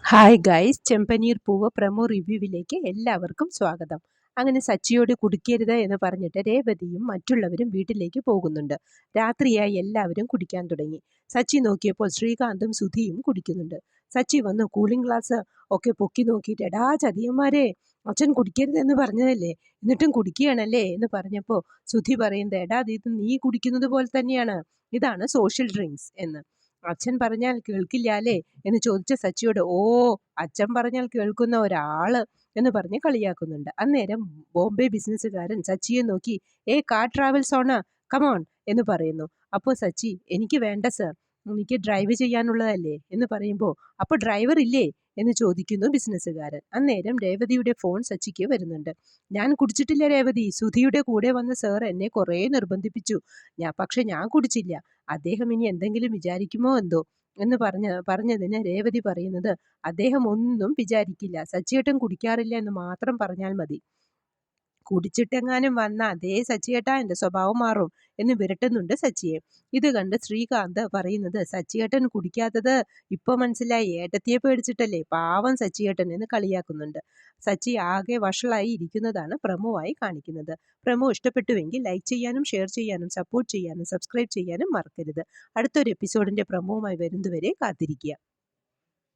Hi guys, ചെമ്പനീർ പൂവ് promo റിവ്യൂവിലേക്ക് എല്ലാവർക്കും സ്വാഗതം. അങ്ങനെ സച്ചിയോട് കുടിക്കരുത് എന്ന് പറഞ്ഞിട്ട് രേവതിയും മറ്റുള്ളവരും വീട്ടിലേക്ക് പോകുന്നുണ്ട്. രാത്രിയായി എല്ലാവരും കുടിക്കാൻ തുടങ്ങി. സച്ചി നോക്കിയപ്പോൾ ശ്രീകാന്തും സുധിയും കുടിക്കുന്നുണ്ട്. സച്ചി വന്ന് കൂളിംഗ് ഗ്ലാസ് ഒക്കെ പൊക്കി നോക്കിയിട്ട്, എടാ ചതിയന്മാരെ, അച്ഛൻ കുടിക്കരുത് എന്ന് പറഞ്ഞതല്ലേ, എന്നിട്ടും കുടിക്കുകയാണല്ലേ എന്ന് പറഞ്ഞപ്പോൾ സുധി പറയുന്നത്, എടാ ഇത് നീ കുടിക്കുന്നത് പോലെ തന്നെയാണ്, ഇതാണ് സോഷ്യൽ ഡ്രിങ്ക്സ് എന്ന്. അച്ഛൻ പറഞ്ഞാൽ കേൾക്കില്ല അല്ലേ എന്ന് ചോദിച്ച സച്ചിയോട്, ഓ, അച്ഛൻ പറഞ്ഞാൽ കേൾക്കുന്ന ഒരാള് എന്ന് പറഞ്ഞ് കളിയാക്കുന്നുണ്ട്. അന്നേരം ബോംബെ ബിസിനസ്സുകാരൻ സച്ചിയെ നോക്കി, കാർ ട്രാവൽസ് ഓണ, കമോൺ എന്ന് പറയുന്നു. അപ്പോൾ സച്ചി, എനിക്ക് വേണ്ട സർ, എനിക്ക് ഡ്രൈവ് ചെയ്യാനുള്ളതല്ലേ എന്ന് പറയുമ്പോൾ, അപ്പോൾ ഡ്രൈവർ ഇല്ലേ എന്ന് ചോദിക്കുന്നു ബിസിനസ്സുകാരൻ. അന്നേരം രേവതിയുടെ ഫോൺ സച്ചിക്ക് വരുന്നുണ്ട്. ഞാൻ കുടിച്ചിട്ടില്ല രേവതി, സുധിയുടെ കൂടെ വന്ന സർ എന്നെ കുറേ നിർബന്ധിപ്പിച്ചു, പക്ഷെ ഞാൻ കുടിച്ചില്ല. അദ്ദേഹം ഇനി എന്തെങ്കിലും വിചാരിക്കുമോ എന്തോ എന്ന് പറഞ്ഞതിന് രേവതി പറയുന്നത്, അദ്ദേഹം ഒന്നും വിചാരിക്കില്ല, സച്ചിയേട്ടൻ കുടിക്കാറില്ല എന്ന് മാത്രം പറഞ്ഞാൽ മതി. കുടിച്ചിട്ടെങ്ങാനും വന്ന അതേ സച്ചിയേട്ടാ എൻ്റെ സ്വഭാവം മാറും എന്ന് വിരട്ടുന്നുണ്ട് സച്ചിയെ. ഇത് കണ്ട് ശ്രീകാന്ത് പറയുന്നത്, സച്ചിയേട്ടൻ കുടിക്കാത്തത് ഇപ്പൊ മനസ്സിലായി, ഏട്ടത്തിയെ പേടിച്ചിട്ടല്ലേ, പാവം സച്ചിയേട്ടൻ എന്ന് കളിയാക്കുന്നുണ്ട്. സച്ചി ആകെ വഷളായി ഇരിക്കുന്നതാണ് പ്രമോവായി കാണിക്കുന്നത്. പ്രമോ ഇഷ്ടപ്പെട്ടുവെങ്കിൽ ലൈക്ക് ചെയ്യാനും ഷെയർ ചെയ്യാനും സപ്പോർട്ട് ചെയ്യാനും സബ്സ്ക്രൈബ് ചെയ്യാനും മറക്കരുത്. അടുത്തൊരു എപ്പിസോഡിന്റെ പ്രമോവുമായി വരുന്നതുവരെ കാത്തിരിക്കുക.